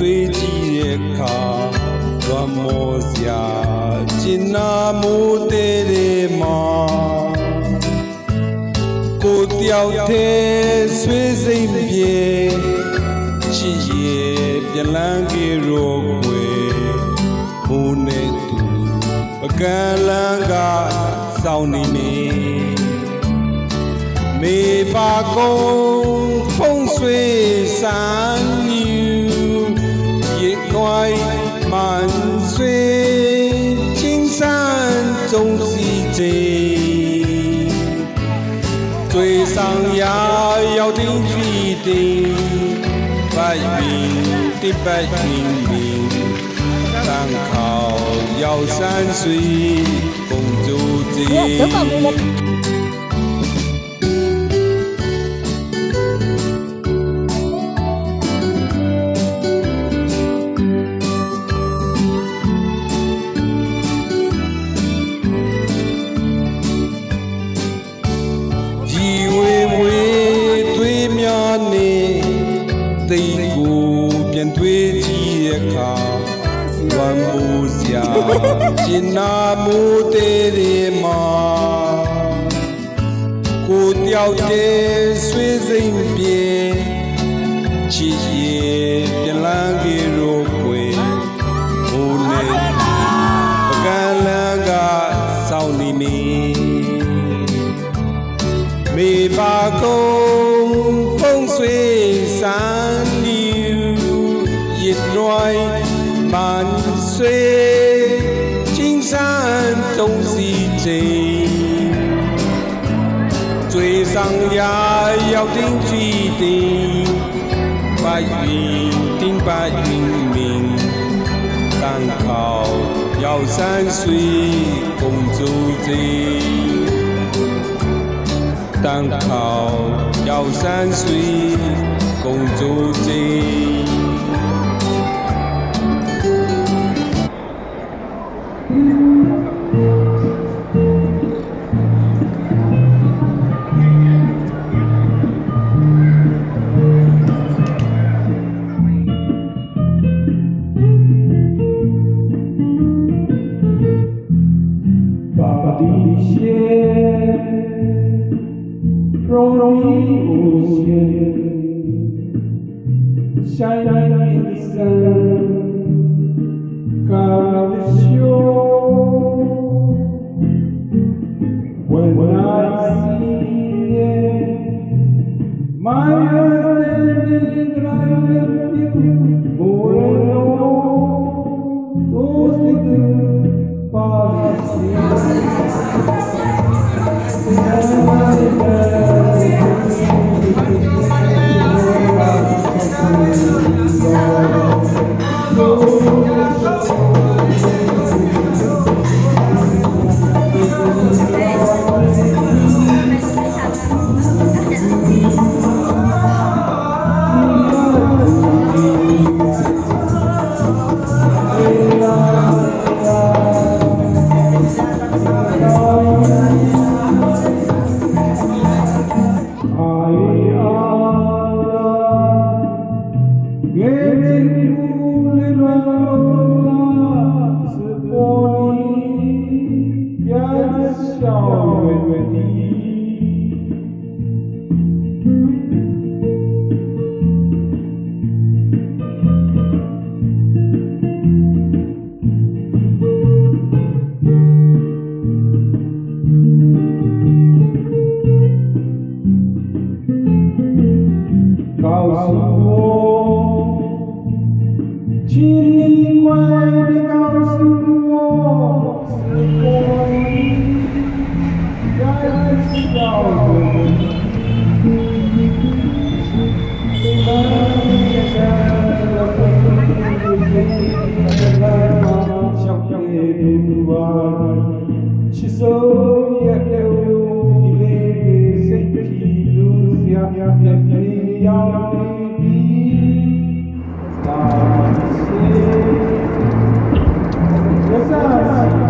တွေးကြည့်တဲ့အခါလွမ်းမောစရာကျင်နာမိုးတဲ့မှာကိုတယောက်တည်းဆွေးစိမ်ပြေချစ်ရဲ့ပြန်လန်းကြရောကွယ်မိုးနဲ့သူပကံလန်းကစောင်းနေနေမေပါကုန်းဖုံးဆွေစမ်းမြူရေနွိုင်းမှန်ဆွေချင်းစမ်းကြုံစီခြင်းတွေ့ဆောင်ရာရောက်တင်းကြည့်တင်းပိုက်ပြီးတိပိုက်ပြီးတန်ခေါရောက်ဆန်းဆွေကုန်ကြိုးခြင်းသိကိုပြန်တွေးကြည့်တဲ့အခါဝမ်းမိုးစရာကျင်နာမိုးတဲ့မှာကိုတယောက်တည်းဆွေးစိမ်ပြေချစ်ရဲ့ပြန်လန်းကြရောကွယ်ဟိုနေပကံလန်းကစောင်းနေနေမေပါကုန်းဖုံးဆွေစမ်းမြူရစ်နွိုင်းမှန်ဆွေချင်းစမ်းကြုံစီခြင်းတွေ့ဆောင်ရာရောက်တင်းကြည့်တင်းပိုက်ပြီးတင်းပိုက်ပြီးမင်းတန်ခေါရောက်ဆန်းဆွေကုန်ကြိုးခြင်းတန်ခေါရောက်ဆန်းဆွေကုန်ကြိုးခြင်းFrom the ocean, shining in the sun, come the shore. When I see it, my understanding I love you more and more. Those little parts. Yes, sir.